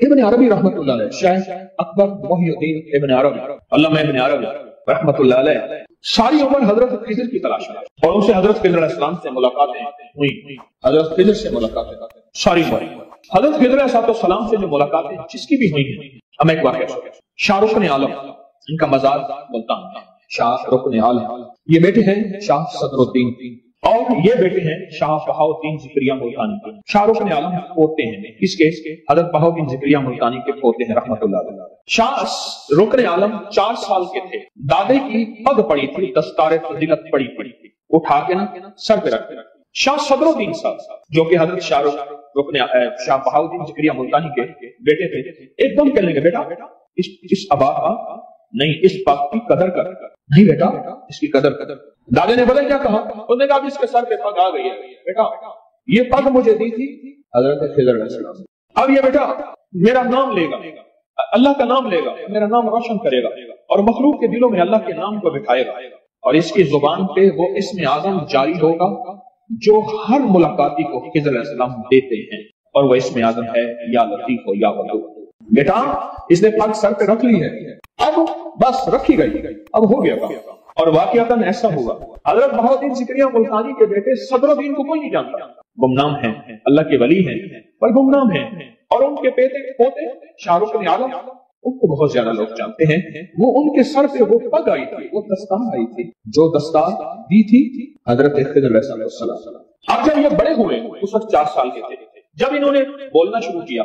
ابن عربی رحمۃ اللہ علیہ، شیخ اکبر محی الدین ابن عربی، علامہ ابن عربی رحمۃ اللہ علیہ، ساری عمر حضرت خضر کی تلاش میں، اور ان سے حضرت خضر علیہ السلام سے ملاقاتیں ہوئی، حضرت خضر سے ملاقاتیں ساری عمر۔ حضرت خضر علیہ السلام سے جو ملاقاتیں جس کی بھی ہوئی ہیں، ہم ایک واقعہ شاہ رکن عالم، ان کا مزار ملتان ہے، شاہ رکن عالم، یہ بیٹے ہیں شاہ صدر الدین، اور یہ بیٹے ہیں شاہ بہاؤالدین زکریا ملتانی کے۔ شاہ رکن عالم پوتے ہیں کس کے؟ حضرت بہاؤالدین زکریا ملتانی کے پوتے ہیں رحمۃ اللہ علیہ۔ شاہ رکن عالم 4 سال کے تھے، دادے کی پگ پڑی تھی، دستار فضیلت پڑی تھی، اٹھا کے نا سر پہ رکھ کے شاہ صدر الدین صاحب جو کہ حضرت شاہ بہاؤالدین زکریا ملتانی کے بیٹے تھے، ایک دم کہنے لگے بیٹا اس ابا کا نہیں، اس پگ کی قدر کر، نہیں بیٹا اس کی قدر کر۔ دادے نے بولے کیا کہا؟ انہوں نے کہا اس کے سر پہ پگ آ گئی ہے، بیٹا یہ پگ مجھے دی تھی حضرت خضر علیہ السلام، اب یہ بیٹا میرا نام لے گا، اللہ کا نام لے گا، میرا نام روشن کرے گا، اور مخلوق کے دلوں میں اللہ کے نام کو بٹھائے گا، اور اس کی زبان پہ وہ اسم اعظم جاری ہوگا جو ہر ملاقاتی کو خضر علیہ السلام دیتے ہیں، اور وہ اسم اعظم ہے یا لطیف ہو یا ودود۔ بیٹا اس نے پگ سر پہ رکھ لی ہے، اب بس رکھی گئی، اب ہو گیا کام۔ اور واقعتاً ایسا ہوا، حضرت بہاؤالدین زکریا ملتانی کے بیٹے صدر الدین کو کوئی نہیں جانتا، گمنام ہیں، اللہ کے ولی ہیں پر گمنام ہیں، اور ان کے پوتے شاہ رکن عالم ان کو بہت زیادہ لوگ جانتے ہیں۔ وہ ان کے سر پہ وہ پگ آئی تھی، وہ دستار آئی تھی جو دستار دی تھی حضرت خضر علیہ السلام۔ اب جب یہ بڑے ہوئے، اس وقت 4 سال کے تھے، جب انہوں نے بولنا شروع کیا،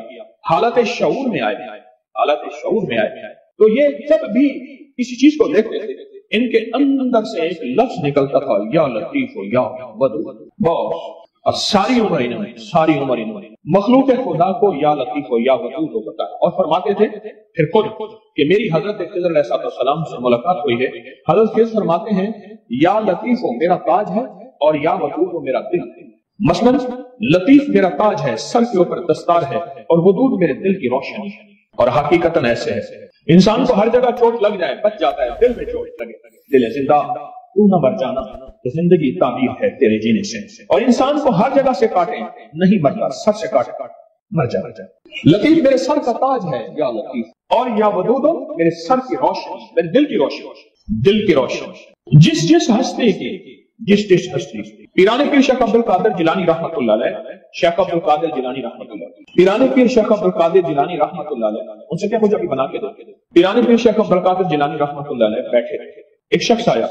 حالت شعور میں آئے، تو یہ جب بھی کسی چیز کو دیکھتے تھے ان کے اندر سے ایک لفظ نکلتا تھا، یا لطیف ہو یا ودود، بس۔ اور ساری عمر انہوں نے مخلوق خدا کو یا لطیف ہو یا ودود ہو بتایا، اور فرماتے تھے پھر خود کہ میری حضرت خضر علیہ السلام سے ملاقات ہوئی ہے، حضرت خضر فرماتے ہیں یا لطیف ہو میرا تاج ہے، اور یا ودود ہو میرا دل ہے۔ مثلا لطیف میرا تاج ہے، سر کے اوپر دستار ہے، اور ودود میرے دل کی روشنی ہے۔ اور حقیقتاً ایسے ہے، انسان کو ہر جگہ چوٹ لگ جائے بچ جاتا ہے، دل میں چوٹ لگے، دل زندہ تو نہ مر جانا، زندگی تعبیر ہے تیرے جینے سے، اور انسان کو ہر جگہ سے کاٹے نہیں مرتا، سر سے کاٹے مر جاتا۔ لطیف میرے سر کا تاج ہے یا لطیف، اور یا ودود میرے سر کی روشنی، میرے دل کی روشنی۔ جس ہستی کی پیران پیر شیخ عبد القادر جیلانی رحمۃ اللہ علیہ، شیخ عبد القادر جیلانی رحمۃ اللہ علیہ، پیران پیر شیخ عبد القادر جیلانی رحمۃ اللہ علیہ، ان سے کیا کچھ ابھی بنا کے دو۔ پیران پیر شیخ عبد القادر جیلانی رحمۃ اللہ علیہ بیٹھے، ایک شخص آیا،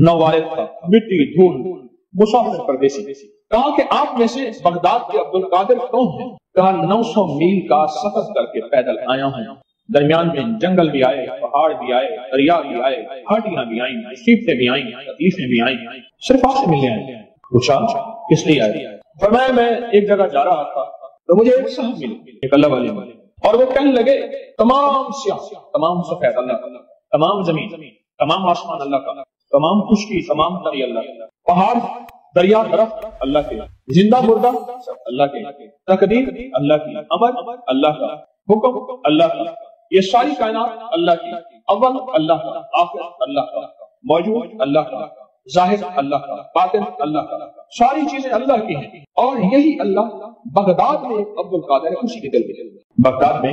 نووارد تھا، مٹی دھول مسافر پردیسی، کہا کہ آپ میں سے بغداد کے عبد القادر کون ہیں؟ کہا 900 میل کا سفر کر کے پیدل آیا ہوں، درمیان میں جنگل بھی آئے، پہاڑ بھی آئے، دریا بھی آئے، گھاٹیاں بھی آئیں، مصیبتیں بھی آئیں، تکلیفیں بھی آئیں، صرف آپ سے ملنے آئے۔ پوچھا کس لیے آئے؟ فرمایا میں ایک جگہ جا رہا تھا تو مجھے ایک صاحب ملے، ایک اللہ والے ملے، اور وہ کہنے لگے تمام سیاہ، تمام سفید اللہ کا، تمام زمین، تمام آسمان اللہ کا، تمام خشکی، تمام تری اللہ کا، پہاڑ دریا درخت اللہ کے، زندہ مردہ سب اللہ کے، تقدیر اللہ کی، امر اللہ کا، حکم اللہ کا، یہ ساری کائنات اللہ کی، اول اللہ کا، آخر اللہ کا، موجود اللہ کا، ظاہر اللہ کا، باطن اللہ کا، ساری چیزیں اللہ کی ہیں۔ اور یہی اللہ بغداد میں ایک عبد القادر ہے، اسی کے دل میں، بغداد میں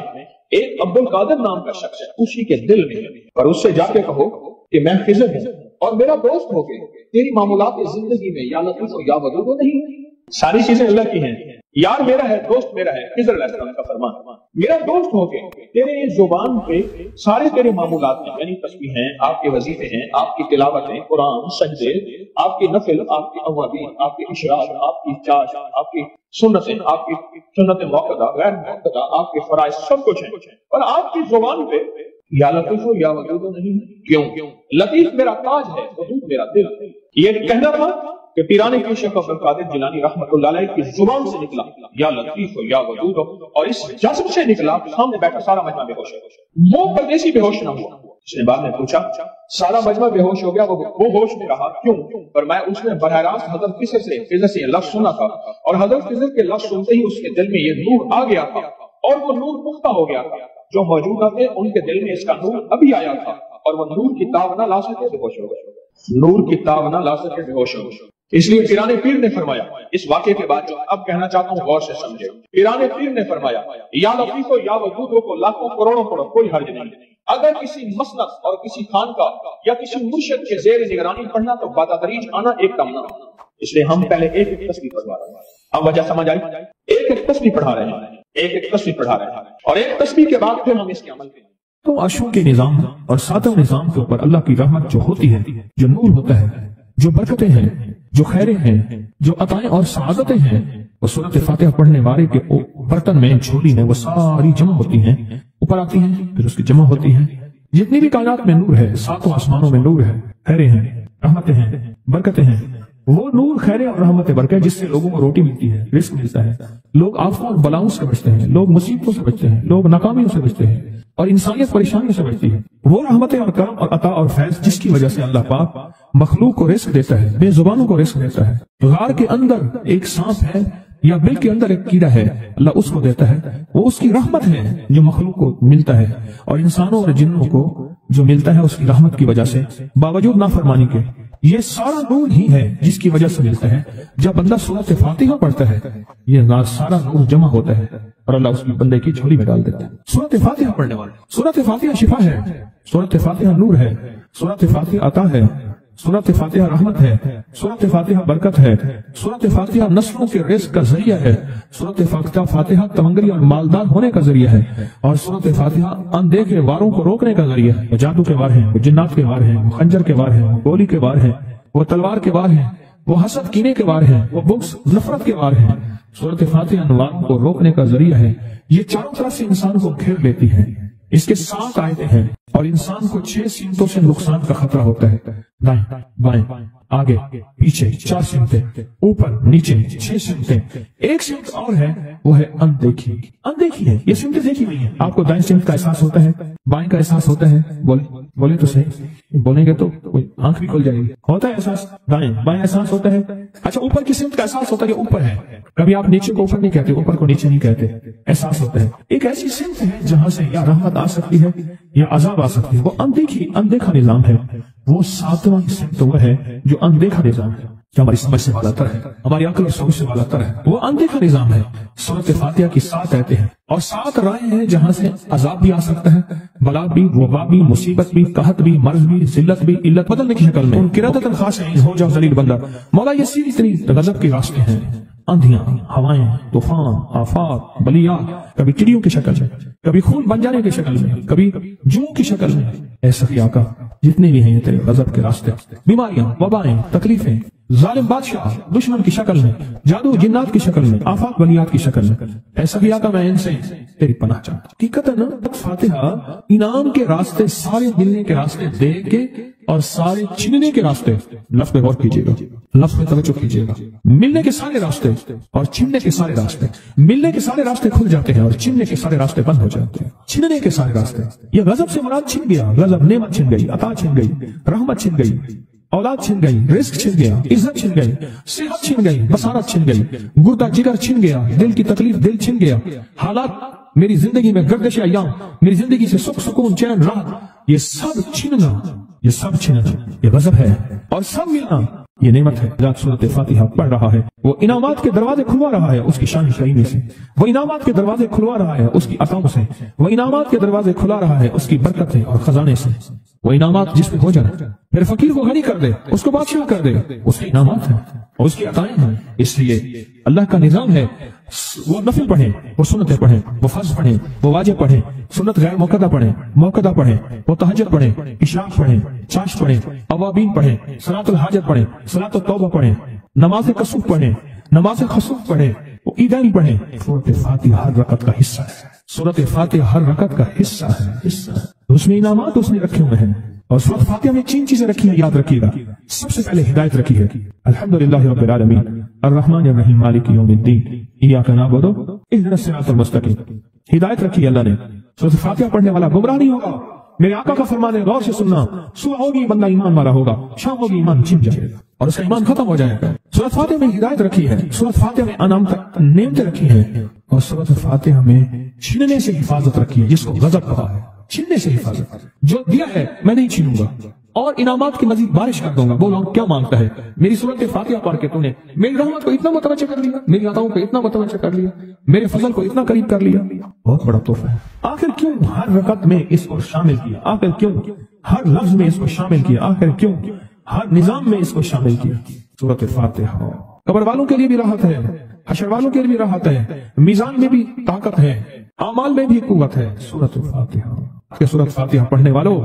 ایک عبد القادر نام کا شخص ہے، اسی کے دل میں، اور اس سے جا کے کہو کہ میں خضر ہوں اور میرا دوست ہو کے تیری معمولات زندگی میں یا لطیف ہو یا ودود ہو نہیں، ساری چیزیں اللہ کی ہیں، یار میرا ہے، دوست میرا ہے، خضر علیہ السلام کا فرمان، میرا دوست ہو کے تیرے زبان پہ سارے تیرے معمولات ہیں، یعنی تسبیح ہیں، آپ کے وظیفے ہیں، آپ کی تلاوتیں، قرآن، سجدے، آپ کی نفل، آپ کی اوابین، آپ کی اشراق، آپ کی چاش، آپ کی سنتیں، آپ کی سنت موقدہ، غیر موقدہ، آپ کے فرائض، سب کچھ ہیں، اور آپ کی زبان پہ یا لطیف ہو یا ودود نہیں۔ کیوں؟ لطیف میرا تاج ہے، ودود میرا دل۔ یہ کہنا تھا کہ پیران پیر شیخ عبد القادر جیلانی رحمۃ اللہ علیہ کی زبان سے نکلا یا لطیف ہو یا ودود ہو، اور اس جذب سے نکلا، سامنے بیٹھا سارا مجمع بے ہوش ہے، وہ پردیسی بے ہوش نہ ہوا۔ اس نے بعد میں پوچھا، سارا مجمع بے ہوش ہو گیا، وہ ہوش میں رہا کیوں؟ فرمایا اس نے براہ راست حضرت خضر سے یہ لفظ سنا تھا، اور حضرت خضر کے لفظ سنتے ہی اس کے دل میں یہ نور آ گیا تھا، اور وہ نور پختہ ہو گیا تھا، جو موجودہ تھے ان کے دل میں اس کا نور ابھی آیا تھا، اور وہ نور کی تاب نہ لا سکے، بے ہوش ہو گئے، نور کی تاب نہ لا سکے، بے ہوش ہو گئے۔ اس لیے پیران پیر نے فرمایا، اس واقعے کے بعد جو اب کہنا چاہتا ہوں غور سے سمجھے، پیران پیر نے فرمایا یا لطیف یا ودود کو لاکھوں کروڑوں پڑھو کوئی حرج نہیں، اگر کسی مسند اور کسی خانقاہ یا کسی مرشد کے زیر نگرانی پڑھنا تو بتدریج آنا ایک دم نہ، اس لیے ہم پہلے ایک ایک تسبیح پڑھوا رہے ہیں۔ اب وجہ سمجھ آئی؟ ایک ایک تسبیح پڑھا رہے ہیں، ایک ایک تسبیح پڑھا رہے ہیں، اور ایک تسبیح کے بعد پھر ہم اس کے عمل کریں۔ تو عشروں کے نظام اور ساتوں نظام کے اوپر اللہ کی رحمت جو ہوتی ہے، جو نور ہوتا ہے، جو برکتیں ہیں، جو خیریں ہیں، جو عطائیں اور سعادتیں ہیں، وہ سورۃ فاتحہ پڑھنے والے کے برتن میں، جھولی میں وہ ساری جمع ہوتی ہیں، اوپر آتی ہیں، پھر اس کی جمع ہوتی ہیں۔ جتنی بھی کائنات میں نور ہے، ساتوں آسمانوں میں نور ہے، خیریں ہیں، رحمتیں ہیں، برکتیں ہیں، وہ نور، خیریں اور رحمت برکت جس سے لوگوں کو روٹی ملتی ہے، رزق ملتا ہے، لوگ آفتوں اور بلاؤں سے بچتے ہیں، لوگ مصیبتوں سے بچتے ہیں، لوگ ناکامیوں سے بچتے ہیں، اور انسانیت پریشانیوں سے بچتی ہے۔ وہ رحمتیں اور کرم اور عطا اور فیض جس کی وجہ سے اللہ پاک مخلوق کو رزق دیتا ہے، بے زبانوں کو رزق دیتا ہے۔ غار کے اندر ایک سانپ ہے یا بل کے اندر ایک کیڑا ہے، اللہ اس کو دیتا ہے، وہ اس کی رحمت ہے جو مخلوق کو ملتا ہے، اور انسانوں اور جنوں کو جو ملتا ہے اس کی رحمت کی وجہ سے، باوجود نافرمانی کے۔ یہ سارا نور ہی ہے جس کی وجہ سے ملتا ہے۔ جب بندہ سورۃ فاتحہ پڑھتا ہے، یہ سارا نور جمع ہوتا ہے اور اللہ اس کی بندے کی جھولی میں ڈال دیتا ہے۔ سورۃ فاتحہ پڑھنے والے، سورۃ فاتحہ شفا ہے، سورۃ فاتحہ نور ہے، سورۃ فاتحہ عطا ہے، سورۃ فاتحہ رحمت ہے، سورۃ فاتحہ برکت ہے، سورۃ فاتحہ نسلوں کے رزق کا ذریعہ ہے، سورۃ فاتحہ تمنگری اور مالدار ہونے کا ذریعہ ہے، اور سورۃ فاتحہ اندیکھے واروں کو روکنے کا ذریعہ ہے۔ وہ جادو کے وار ہیں، وہ جنات کے وار ہیں، وہ خنجر کے وار ہیں، وہ گولی کے وار ہیں، وہ تلوار کے وار ہیں، وہ حسد کینے کے وار ہیں، وہ بغض نفرت کے وار ہیں۔ سورۃ فاتحہ انوار کو روکنے کا ذریعہ ہے۔ یہ چاروں طرف سے انسان کو گھیر لیتی ہے۔ اس کے 7 آیتیں ہیں اور انسان کو 6 سمتوں سے نقصان کا خطرہ ہوتا ہے، دائیں بائیں آگے پیچھے 4 سمتیں، اوپر نیچے 6 سمتیں۔ ایک سمت اور ہے، وہ ہے اندیکھی۔ اندیکھی ہے، یہ سمتیں دیکھی ہوئی ہیں۔ آپ کو دائیں سمت کا احساس ہوتا ہے، بائیں کا احساس ہوتا ہے، بولے تو صحیح، بولیں گے تو آنکھ بھی کھل جائے گی۔ ہوتا ہے احساس، دائیں بائیں احساس ہوتا ہے۔ اچھا، اوپر کی سمت کا احساس ہوتا ہے کہ اوپر ہے، کبھی آپ نیچے کو اوپر نہیں کہتے، اوپر کو نیچے نہیں کہتے، احساس ہوتا ہے۔ ایک ایسی سمت ہے جہاں سے یا رحمت آ سکتی ہے یا عذاب آ سکتی ہے، وہ اندیکھا نظام ہے۔ وہ 7واں سمت وہ ہے جو اندیکھا نظام ہے، جو ہماری سمجھ سے بالاتر ہے، ہماری عقل اور سوچ سے بالاتر ہے۔ وہ اندیکھا نظام ہے۔ سورۃ فاتحہ کی 7 آیتیں ہیں اور 7 رائے ہیں جہاں سے عذاب بھی آ سکتا ہے، بلا بھی، وبا بھی، مصیبت بھی، قحط بھی، مرض بھی، ذلت بھی، علت بدلنے کی شکل میں۔ قرادۃ خاصین، ہو جاؤ ذلیل بندہ۔ مولا یہ سیدھی اتنی غضب کے راستے ہیں، آندھیاں، ہوائیں، طوفان، آفات، بلیات، کبھی چڑیوں کی شکل میں، کبھی خون بن جانے کی شکل میں، کبھی جو کی شکل میں۔ اے سخی آقا، جتنے بھی ہیں یہ تیرے غضب کے راستے، بیماریاں، وبائیں، تکلیفیں، ظالم بادشاہ دشمن کی شکل میں، جادو جنات کی شکل میں، آفات بلیات کی شکل میں، اے سخی آقا میں ان سے تیری پناہ چاہتا ہوں۔ حقیقتاً فاتحہ انعام کے راستے، سارے ملنے کے راستے دے کے اور سارے چھننے کے راستے، لفظ پہ غور کیجیے گا، لفظ پہ توجہ کیجیے گا۔ ملنے کے سارے راستے اور چھننے کے سارے راستے، ملنے کے سارے راستے کھل جاتے ہیں اور چھننے کے سارے راستے بند ہو جاتے ہیں۔ چھننے کے سارے راستے، یہ غضب سے مراد چھن گیا، غضب نعمت چھن گئی، عطا چھن گئی، رحمت چھن گئی، اولاد چھن گئی، رزق چھن گیا، عزت چھن گئی، صحت چھن گئی، بصارت چھن گئی، گردہ جگر چھن گیا، دل کی تکلیف دل چھن گیا، حالات میری زندگی میں گردش ایام، میری زندگی سے سکھ سکون چین راحت، یہ سب چھننا، یہ سب چھننا، یہ غضب ہے، اور سب ملنا یہ نعمت ہے۔ جب سورۃ فاتحہ پڑھ رہا ہے وہ انعامات کے دروازے کھلوا رہا ہے اس کی شان کریمی سے، وہ انعامات کے دروازے کھلوا رہا ہے اس کی عطاؤں سے، وہ انعامات کے دروازے کھلا رہا ہے اس کی برکت سے اور خزانے سے۔ وہ انعامات جس پہ ہو جائے، پھر فقیر کو غنی کر دے، اس کو بادشاہ کر دے، اس کے انعامات ہیں اور اس کی عطائیں ہیں۔ اس لیے اللہ کا نظام ہے، وہ نفل پڑھیں، وہ سنتیں پڑھیں، وہ فرض پڑھیں، وہ واجب پڑھیں، سنت غیر موقدہ پڑھیں، موقدہ پڑھیں، وہ تہجد پڑھیں، اشراق پڑھیں، چاشت پڑھیں، اوابین پڑھیں، صلاۃ الحاجت پڑھیں، صلاۃ التوبہ پڑھیں، نماز کسوف پڑھیں، نماز خسوف پڑھیں، وہ عیدین پڑھیں۔ سورۃ فاتحہ ہر رکعت کا حصہ ہے، سورۃ فاتحہ ہر رکعت کا حصہ ہے، اس میں انعامات اس نے رکھے ہوئے ہیں۔ اور سورۃ فاتحہ میں 3 چیزیں رکھی ہیں، یاد رکھیے گا۔ سب سے پہلے ہدایت رکھی ہے، الحمدللہ رب العالمین الرحمن الرحیم مالک یوم الدین ایاک نعبد اهدنا الصراط المستقیم۔ ہدایت رکھی اللہ نے۔ سورۃ فاتحہ پڑھنے والا گمراہ نہیں ہوگا، میرے آقا کا فرمان ہے، غور سے سننا۔ صبح ہوگی بندہ ایمان والا ہوگا، شام ہوگی ایمان چھن جائے گا اور اس کا ایمان ختم ہو جائے گا۔ سورۃ فاتحہ میں ہدایت رکھی ہے، سورۃ فاتحہ میں نعمتیں رکھی ہیں، اور سورۃ فاتحہ میں چھننے سے حفاظت رکھی ہے، جس کو غضب کہا ہے، چھننے سے حفاظت۔ جو دیا ہے میں نہیں چھینوں گا، اور انعامات کی مزید بارش کر دوں گا۔ بولو کیا مانگتا ہے؟ میری سورت فاتحہ پڑھ کے تو نے میری رحمت کو اتنا متوجہ کر لیا، میری عطاؤں کو اتنا متوجہ کر لیا، میرے فضل کو اتنا قریب کر لیا، بہت بڑا تحفہ ہے۔ آخر کیوں ہر رکعت میں اس کو شامل کیا؟ آخر کیوں ہر لفظ میں اس کو شامل کیا؟ آخر کیوں ہر نظام میں اس کو شامل کیا؟ سورت فاتحہ قبر والوں کے لیے بھی راحت ہے، حشر والوں کے لیے بھی راحت ہے، میزان میں بھی طاقت ہے، اعمال میں بھی قوت ہے۔ سورت فاتحہ، سورت فاتحہ پڑھنے والوں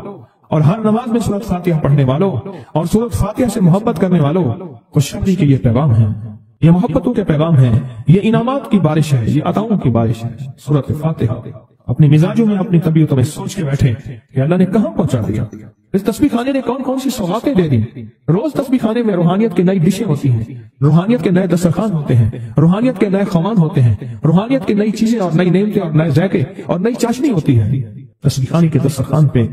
اور ہر نماز میں سورت فاتحہ پڑھنے والوں اور سورت فاتحہ سے محبت کرنے والوں خوشخبری کے یہ پیغام ہے، یہ محبتوں کے پیغام ہے، یہ انعامات کی بارش ہے، یہ عطاؤں کی بارش ہے۔ سورت فاتحہ اپنی مزاجوں میں، اپنی طبیعتوں میں سوچ کے بیٹھے کہ اللہ نے کہاں پہنچا دیا، اس تسبیح خانے نے کون کون سی سوغاتیں دے دی۔ روز تسبیح خانے میں روحانیت کی نئی ڈشیں ہوتی ہیں، روحانیت کے نئے دسترخوان ہوتے ہیں، روحانیت کے نئے خوان ہوتے ہیں، روحانیت کی نئی چیزیں اور نئی نعمتیں اور نئے ذائقے اور نئی چاشنی ہوتی ہے۔ تسبیح خانے کے دسترخوان پہ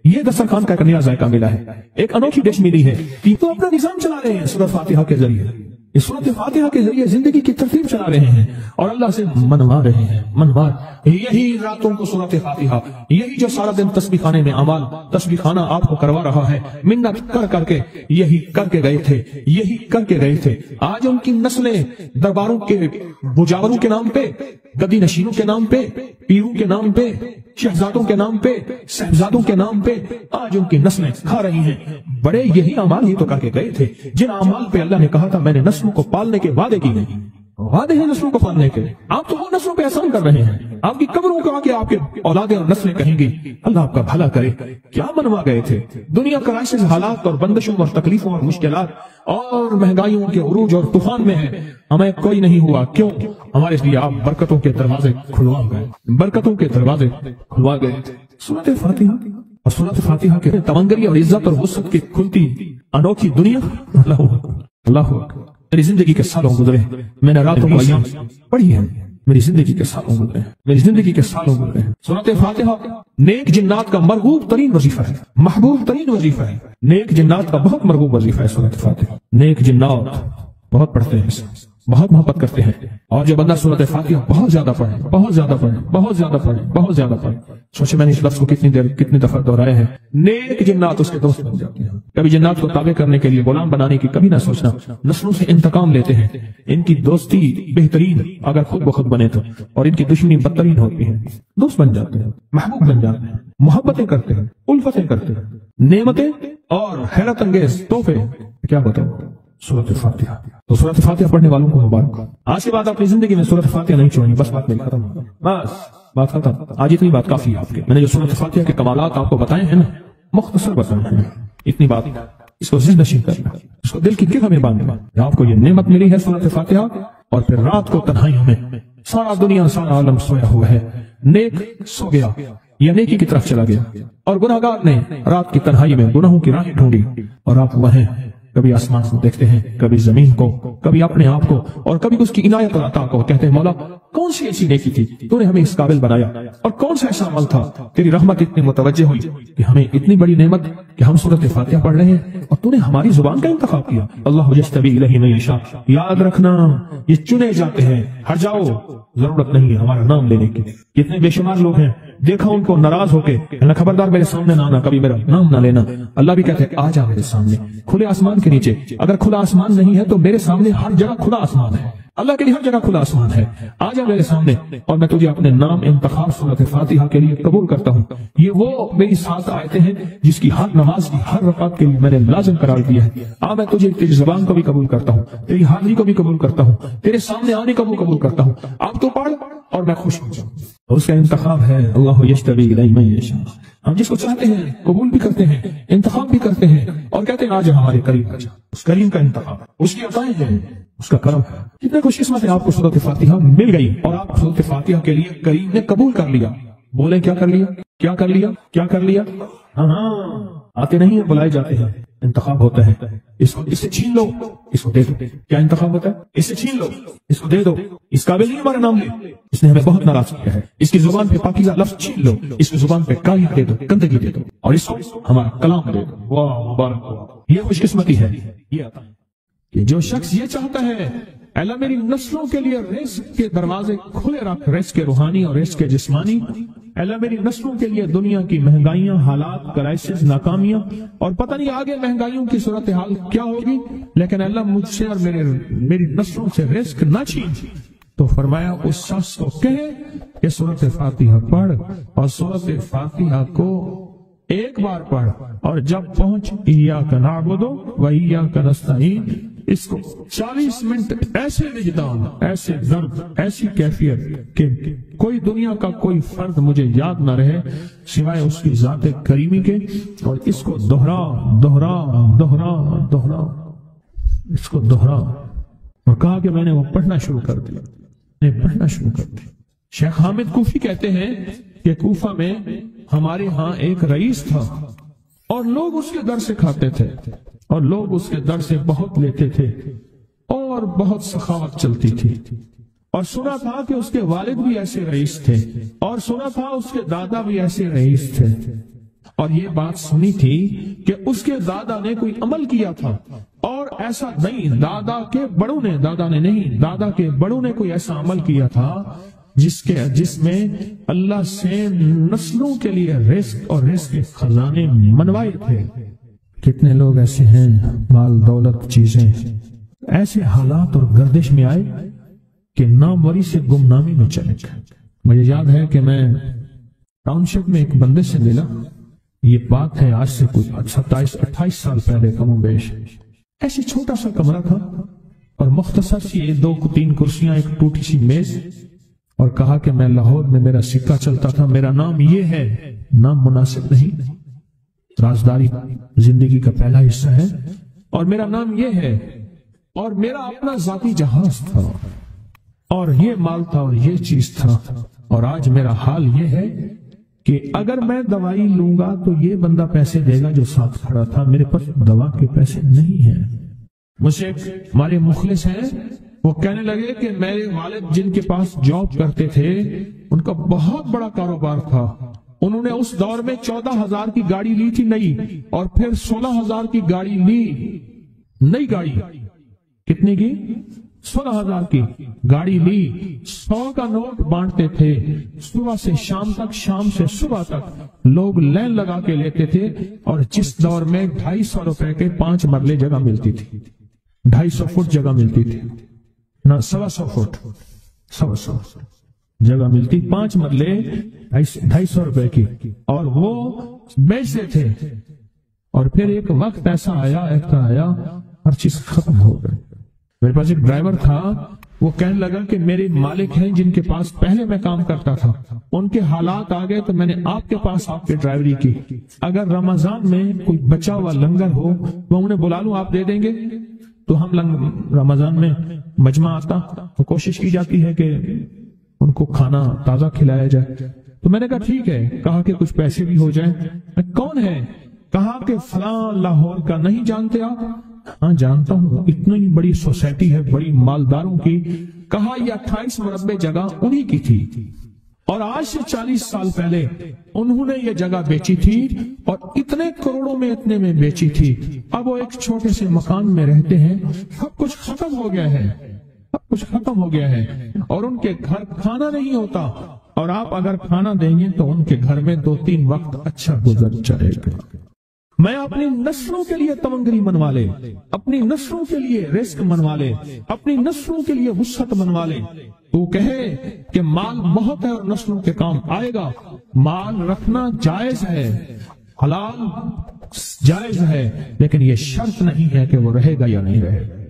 یہ دسترخوان کا ایک نیا ذائقہ ملا ہے، ایک انوکھی ڈش ملی ہے کہ تو اپنا نظام چلا رہے ہیں سورۃ فاتحہ کے ذریعے، اس سورۃ فاتحہ کے ذریعے زندگی کی ترتیب چلا رہے ہیں اور اللہ سے منوا رہے ہیں، منوا یہی راتوں کو سورۃ فاتحہ، یہی جو سارا دن تسبیح خانے میں اعمال تسبیح خانہ آپ کو کروا رہا ہے، منت کر کر کے یہی کر کے گئے تھے، یہی کر کے گئے تھے۔ آج ان کی نسلیں درباروں کے بجاوروں کے نام پہ، گدی نشینوں کے نام پہ، پیروں کے نام پہ، شہزادوں کے نام پہ، صاحبزادوں کے نام پہ آج ان کی نسلیں کھا رہی ہیں۔ بڑے یہی اعمال ہی تو کر کے گئے تھے جن اعمال پہ اللہ نے کہا تھا میں نے نسلوں کو پالنے کے وعدے کی نہیں، وعدے ہیں نسلوں کو پالنے کے۔ آپ تو وہ نسلوں پہ احسان کر رہے ہیں، آپ کی قبروں کو آگے آپ کے اولادیں اور نسلیں کہیں گی اللہ آپ کا بھلا کرے، کیا منوا گئے تھے۔ دنیا کرائسس، حالات اور بندشوں اور تکلیفوں اور مشکلات اور مہنگائیوں کے عروج اور طوفان میں ہے، ہمیں کوئی نہیں ہوا، کیوں؟ ہمارے لیے آپ برکتوں کے دروازے کھلوا گئے، برکتوں کے دروازے کھلوا گئے۔ سورۃ فاتحہ اور سورۃ فاتحہ کے تمنگری اور عزت اور وسعت کی کھلتی انوکھی دنیا، اللہ اللہ میری زندگی کے سالوں گزرے، میں نے راتوں کو ایام پڑھی ہیں، میری زندگی کے سالوں گزرے ہیں، میری زندگی کے سالوں گزرے ہیں۔ سورۃ فاتحہ نیک جنات کا مرغوب ترین وظیفہ ہے، محبوب ترین وظیفہ ہے، نیک جنات کا بہت مرغوب وظیفہ ہے سورۃ فاتحہ۔ نیک جنات بہت پڑھتے ہیں، بہت محبت کرتے ہیں، اور جو بندہ سورۃ فاتحہ بہت زیادہ پڑھے، بہت زیادہ پڑھے، بہت زیادہ پڑھے، بہت زیادہ پڑھے، سوچے میں نے اس لفظ کو کتنی دفعہ دہرایا ہے، نیک جنات اس کے دوست بن جاتے ہیں۔ کبھی جنات کو تابع کرنے کے لیے غلام بنانے کی کبھی نہ سوچنا، نسلوں سے انتقام لیتے ہیں، ان کی دوستی بہترین اگر خود بخود بنے تو، اور ان کی دشمنی بدترین ہوتی ہے، دوست بن جاتے ہیں، محبوب بن جاتے ہیں، محبتیں کرتے ہیں، الفتیں کرتے ہیں، نعمتیں اور حیرت انگیز تحفے، کیا بتاؤ سورۃ فاتحہ۔ تو سورۃ فاتحہ پڑھنے والوں کو مبارک۔ آج کے بعد اپنی زندگی میں سورۃ فاتحہ نہیں چھوڑنی، بس بات میری ختم، بس بات ختم۔ آج اتنی بات کافی ہے آپ کے، میں نے جو سورۃ فاتحہ کے کمالات آپ کو بتائے ہیں نا، مختصر بتائے ہیں، اتنی بات اس کو ذہن نشین کرنا، اس کو دل کی گرہ میں باندھنا۔ آپ کو یہ نعمت ملی ہے سورۃ فاتحہ، اور پھر رات کو تنہائیوں میں سارا دنیا سارا عالم سویا ہوا ہے، نیک سو گیا یا نیکی کی طرف چلا گیا، اور گناہگار نے رات کی تنہائی میں گناہوں کی راہیں ڈھونڈی، اور آپ وہیں کبھی آسمان کو دیکھتے ہیں، کبھی زمین کو، کبھی اپنے آپ کو، اور کبھی اس کی عنایت اور عطا کو، کہتے ہیں مولا کون سی ایسی نیکی تھی تو نے ہمیں اس قابل بنایا، اور کون سا ایسا عمل تھا تیری رحمت اتنی متوجہ ہوئی کہ ہمیں اتنی بڑی نعمت کہ ہم سورۃ فاتحہ پڑھ رہے ہیں اور تو نے ہماری زبان کا انتخاب کیا۔ اللہ یجتبی الیہ من یشاء، یاد رکھنا یہ چنے جاتے ہیں، ہٹ جاؤ، ضرورت نہیں ہے ہمارا نام لینے کی۔ کتنے بے شمار لوگ ہیں، دیکھا ان کو ناراض ہو کے، خبردار میرے سامنے نہ آنا، کبھی میرا نام نہ لینا۔ اللہ بھی کہتے ہیں آ جا میرے سامنے، کھلے آسمان کے نیچے، اگر کھلا آسمان نہیں ہے تو میرے سامنے ہر جگہ کھلا آسمان ہے، اللہ کے لیے ہر جگہ کھلا آسمان ہے، آ جا میرے سامنے، اور میں تجھے اپنے نام انتخاب سورۃ فاتحہ کے لیے قبول کرتا ہوں۔ یہ وہ میری 7 آیتیں ہیں جس کی ہر نماز کی ہر رکعت کے لیے میں نے لازم قرار دیا ہے۔ میں تجھے تیری زبان کو بھی قبول کرتا ہوں، تیری حاضری کو بھی قبول کرتا ہوں، تیرے سامنے آنے کو بھی قبول کرتا ہوں۔ آپ تو پڑھ اور میں خوش ہو جاؤں، اس کا انتخاب ہے اللہ یجتبی الیہ من یشاء۔ ہم جس کو چاہتے ہیں قبول بھی کرتے ہیں، انتخاب بھی کرتے ہیں، اور کہتے ہیں آج ہمارے قریب آ جا۔ اس کریم کا انتخاب، اس کی عطائیں ہیں، اس کا کرم ہے۔ کتنے خوش قسمت ہے آپ کو سورۃ فاتحہ مل گئی، اور آپ سورۃ فاتحہ کے لیے کریم نے قبول کر لیا۔ بولے کیا کر لیا، کیا کر لیا، کیا کر لیا؟ ہاں آتے نہیں ہیں، بلائے جاتے ہیں، انتخاب ہوتا ہے، اس سے چھین لو، اس کو دے دو۔ کیا انتخاب ہوتا ہے؟ اس سے چھین لو، اس کو دے دو، اس قابل نہیں ہمارا نام لے، اس نے ہمیں بہت ناراض کیا ہے، اس کی زبان پہ پاکیزہ لفظ چھین لو، اس کی زبان پہ کالیاں دے دو، گندگی دے دو، اور اس کو ہمارا کلام دے دو۔ واہ مبارک، یہ خوش قسمتی ہے، یہ آتا ہے کہ جو شخص یہ چاہتا ہے اللہ میری نسلوں کے لیے رزق کے دروازے کھلے رکھ، رزق روحانی اور رزق جسمانی۔ اللہ میری نسلوں کے لیے دنیا کی مہنگائیاں، حالات، کرائسس، ناکامیاں، اور پتہ نہیں آگے مہنگائیوں کی صورتحال کیا ہوگی، لیکن اللہ مجھ سے اور میری نسلوں سے رزق نہ چھین۔ تو فرمایا اس شخص کو کہے کہ سورۃ فاتحہ پڑھ، اور سورۃ فاتحہ کو ایک بار پڑھ، اور جب پہنچ ایاک نعبد و ایاک نستعین، اس کو 40 منٹ ایسے وجدان، ایسے درد، ایسی کیفیت کہ کوئی دنیا کا کوئی فرد مجھے یاد نہ رہے سوائے اس کی ذات کریمی کے، اور اس کو دہرا دہرا دہرا دہرا، اس کو دہرا۔ اور کہا کہ میں نے وہ پڑھنا شروع کر دیا، پڑھنا شروع کر دیا۔ شیخ حامد کوفی کہتے ہیں کہ کوفہ میں ہمارے ہاں ایک رئیس تھا، اور لوگ اس کے در سے کھاتے تھے، اور لوگ اس کے در سے بہت لیتے تھے، اور بہت سخاوت چلتی تھی۔ اور سنا تھا کہ اس کے والد بھی ایسے رئیس تھے، اور سنا تھا اس کے دادا بھی ایسے رئیس تھے، اور یہ بات سنی تھی کہ اس کے دادا نے کوئی عمل کیا تھا، اور ایسا نہیں، دادا کے بڑوں نے کوئی ایسا عمل کیا تھا جس میں اللہ سے نسلوں کے لیے رزق اور رزق کے خزانے منوائے تھے۔ کتنے لوگ ایسے ہیں، مال دولت چیزیں، ایسے حالات اور گردش میں آئے کہ ناموری سے گمنامی میں چلے گئے۔ مجھے یاد ہے کہ میں ٹاؤن شپ میں ایک بندے سے ملا، یہ بات ہے آج سے کچھ 27-28 سال پہلے کم و بیش۔ ایسے چھوٹا سا کمرہ تھا، اور مختصر سی 2-3 کرسیاں، ایک ٹوٹی سی میز، اور کہا کہ میں لاہور میں میرا سکہ چلتا تھا، میرا نام یہ ہے، نام مناسب نہیں، رازداری زندگی کا پہلا حصہ ہے، اور میرا نام یہ ہے، اور میرا اپنا ذاتی جہاز تھا، اور یہ مال تھا، اور یہ چیز تھا، اور آج میرا حال یہ ہے کہ اگر میں دوائی لوں گا تو یہ بندہ پیسے دے گا جو ساتھ کھڑا تھا، میرے پاس دوا کے پیسے نہیں ہیں۔ مجھ سے ہمارے مخلص ہیں، وہ کہنے لگے کہ میرے والد جن کے پاس جاب کرتے تھے، ان کا بہت بڑا کاروبار تھا، انہوں نے اس دور میں 14,000 کی گاڑی لی تھی نئی، اور پھر 16,000 کی گاڑی لی، نئی گاڑی، کتنے کی؟ 16,000 کی گاڑی لی، 100 کا نوٹ بانٹتے تھے، صبح سے شام تک، شام سے صبح تک لوگ لین لگا کے لیتے تھے، اور جس دور میں 250 روپے کے 5 مرلے جگہ ملتی تھی، 250 فٹ جگہ ملتی تھی، نہ 125 فٹ، 125 جگہ ملتی، 5 مرلے 250 روپے کی، اور وہ بیچتے تھے۔ اور پھر ایک وقت ایسا آیا ہر چیز ختم ہو گئی۔ میرے پاس ایک ڈرائیور تھا، وہ کہنے لگا کہ میرے مالک ہیں جن کے پاس پہلے میں کام کرتا تھا، ان کے حالات آ گئے تو میں نے آپ کے پاس آپ کی ڈرائیوری کی، اگر رمضان میں کوئی بچا ہوا لنگر ہو وہ انہیں بلا لوں، آپ دے دیں گے؟ تو ہم رمضان میں مجمع آتا تو کوشش کی جاتی ہے کہ ان کو کھانا تازہ کھلایا جائے۔ تو میں نے کہا ٹھیک ہے، کہا کہ کچھ پیسے بھی ہو جائیں۔ میں کون ہے؟ کہا کہ فلاں لاہور کا، نہیں جانتے آپ؟ ہاں جانتا ہوں، اتنی بڑی سوسائٹی ہے، بڑی مالداروں کی۔ کہا یہ 28 مربع جگہ انہی کی تھی، اور آج سے 40 سال پہلے انہوں نے یہ جگہ بیچی تھی، اور اتنے کروڑوں میں اتنے میں بیچی تھی۔ اب وہ ایک چھوٹے سے مکان میں رہتے ہیں، سب کچھ ختم ہو گیا ہے، سب کچھ ختم ہو گیا ہے، اور ان کے گھر کھانا نہیں ہوتا، اور آپ اگر کھانا دیں گے تو ان کے گھر میں 2-3 وقت اچھا گزر جائے گا۔ میں اپنی نسلوں کے لیے تمنگری منوا لے، اپنی نسلوں کے لیے رزق منوا لے، اپنی نسلوں کے لیے وسعت منوا لے۔ تو کہے کہ مال بہت ہے اور نسلوں کے کام آئے گا، مال رکھنا جائز ہے، حلال جائز ہے، لیکن یہ شرط نہیں ہے کہ وہ رہے گا یا نہیں رہے گا۔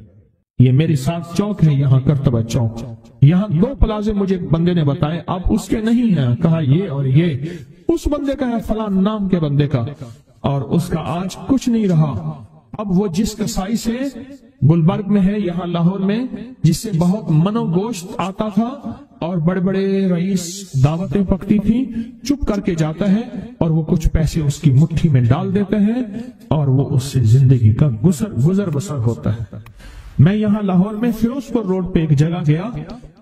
یہ میری ساتھ چوک ہے، یہاں کرتبہ چوک، یہاں 2 پلازے مجھے بندے نے بتائے، اب اس کے نہیں ہیں، کہا یہ اور یہ اس بندے کا ہے، فلاں نام کے بندے کا، اور اس کا آج کچھ نہیں رہا۔ اب وہ جس کسائی سے گلبرگ میں ہے، یہاں لاہور میں، جس سے بہت منو گوشت آتا تھا اور بڑے بڑے رئیس دعوتیں پکتی تھی، چپ کر کے جاتا ہے اور وہ کچھ پیسے اس کی مٹھی میں ڈال دیتے ہیں اور وہ اس سے زندگی کا گزر بسر ہوتا ہے۔ میں یہاں لاہور میں فیروز پور روڈ پہ ایک جگہ گیا،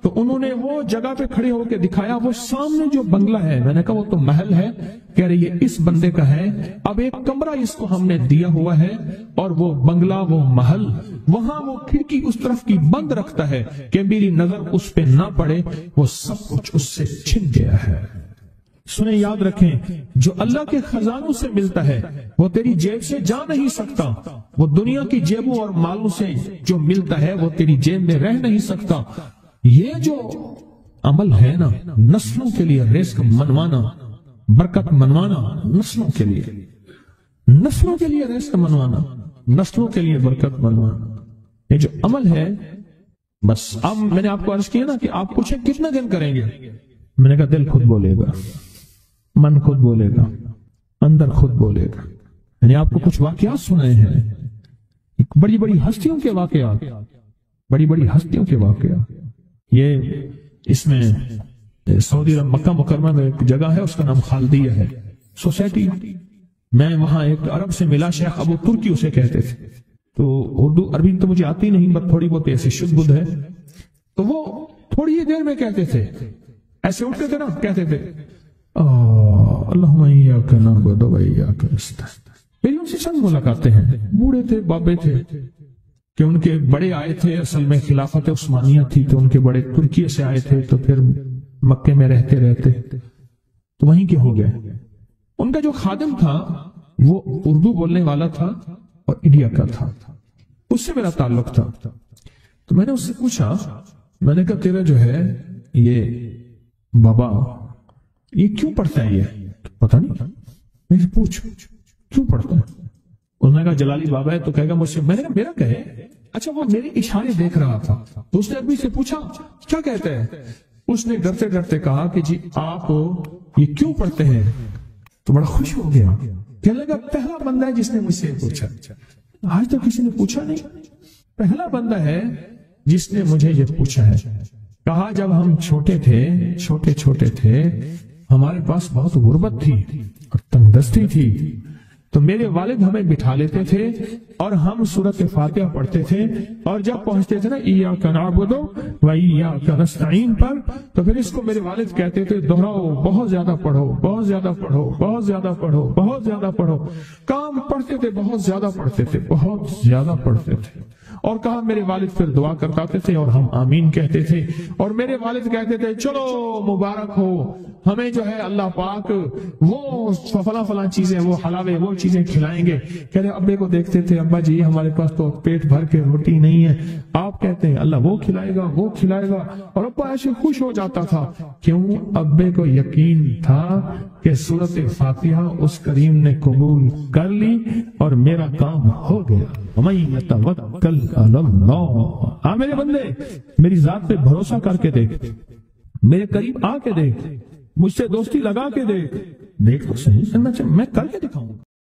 تو انہوں نے وہ جگہ پہ کھڑے ہو کے دکھایا، وہ سامنے جو بنگلہ ہے، میں نے کہا وہ تو محل ہے، کہہ رہے یہ اس بندے کا ہے، اب ایک کمرہ اس کو ہم نے دیا ہوا ہے، اور وہ بنگلہ، وہ محل، وہاں وہ کھڑکی اس طرف کی بند رکھتا ہے کہ میری نظر اس پہ نہ پڑے، وہ سب کچھ اس سے چھن گیا ہے۔ سنیں، یاد رکھیں، جو اللہ کے خزانوں سے ملتا ہے وہ تیری جیب سے جا نہیں سکتا، وہ دنیا کی جیبوں اور مالوں سے جو ملتا ہے وہ تیری جیب میں رہ نہیں سکتا۔ یہ جو عمل ہے نا، نسلوں کے لیے رزق منوانا، برکت منوانا، نسلوں کے لیے رزق منوانا، نسلوں کے لیے برکت منوانا، یہ جو عمل ہے، بس اب میں نے آپ کو عرض کیا نا کہ آپ پوچھیں کتنے دن کریں گے، میں نے کہا دل خود بولے گا، من خود بولے گا، اندر خود بولے گا۔ یعنی آپ کو کچھ واقعات سنائے ہیں، بڑی بڑی ہستیوں کے واقعات، یہ اس میں سعودی عرب مکہ مکرمہ میں ایک جگہ ہے، اس کا نام خالدیہ ہے سوسائٹی۔ میں وہاں ایک عرب سے ملا، شیخ ابو ترکی اسے کہتے تھے، تو اردو عربی تو مجھے آتی نہیں، بس تھوڑی بہت ایسی شد بدھ ہے، تو وہ تھوڑی ہی دیر میں کہتے تھے، ایسے اٹھتے تھے نا، کہتے تھے اللہم ایاک نعبد و ایاک نستعین۔ میری ان سے چند ملاقاتیں ہیں، بوڑھے تھے، بابے تھے، کہ ان کے بڑے آئے تھے، اصل میں خلافت عثمانیہ تھی تو ان کے بڑے ترکیے سے آئے تھے، تو پھر مکے میں رہتے تو وہیں کے ہو گئے۔ ان کا جو خادم تھا وہ اردو بولنے والا تھا اور انڈیا کا تھا، اس سے میرا تعلق تھا، تو میں نے اس سے پوچھا، میں نے کہا تیرا جو ہے یہ بابا یہ کیوں پڑھتا ہے؟ یہ پتہ نہیں، میں سے پوچھ کیوں پڑھتا ہے؟ اس نے کہا جلالی بابا ہے تو کہے گا مجھ سے، میں نے کہا میرا کہے، اچھا وہ میرے اشارے دیکھ رہا تھا، تو اس نے ابھی سے پوچھا کیا کہتے ہیں؟ اس نے ڈرتے ڈرتے کہا کہ جی آپ یہ کیوں پڑھتے ہیں؟ تو بڑا خوش ہو گیا، کہنے لگا پہلا بندہ ہے جس نے مجھ سے پوچھا، آج تک کسی نے پوچھا نہیں، پہلا بندہ ہے جس نے مجھے یہ پوچھا ہے۔ کہا جب ہم چھوٹے تھے ہمارے پاس بہت غربت تھی اور تنگ دستی تھی، تو میرے والد ہمیں بٹھا لیتے تھے اور ہم سورۃ فاتحہ پڑھتے تھے، اور جب پہنچتے تھے نا ایاک نعبد و ایاک نستعین پر، تو پھر اس کو میرے والد کہتے تھے دہراؤ، بہت زیادہ پڑھو، بہت زیادہ پڑھو، بہت زیادہ پڑھو، بہت زیادہ پڑھو۔ کام پڑھتے تھے، بہت زیادہ پڑھتے تھے، اور کہا میرے والد پھر دعا کرتے تھے اور ہم آمین کہتے تھے، اور میرے والد کہتے تھے چلو مبارک ہو، ہمیں جو ہے اللہ پاک وہ فلاں چیزیں، وہ حلاوے، وہ چیزیں کھلائیں گے۔ کہہ رہے ابے کو دیکھتے تھے، ابا جی ہمارے پاس تو پیٹ بھر کے روٹی نہیں ہے، آپ کہتے ہیں اللہ وہ کھلائے گا، وہ کھلائے گا، اور ابا ایسے خوش ہو جاتا تھا۔ کیوں؟ ابے کو یقین تھا کہ سورۃ فاتحہ اس کریم نے قبول کر لی اور میرا کام ہو گیا۔ وَمَن يَتَوَكَّلْ عَلَى اللَّهِ، میرے بندے میری ذات پہ بھروسہ کر کے دیکھ، میرے قریب آ کے دیکھ، مجھ سے دوستی لگا کے دیکھ تو صحیح، میں کر کے دکھاؤں۔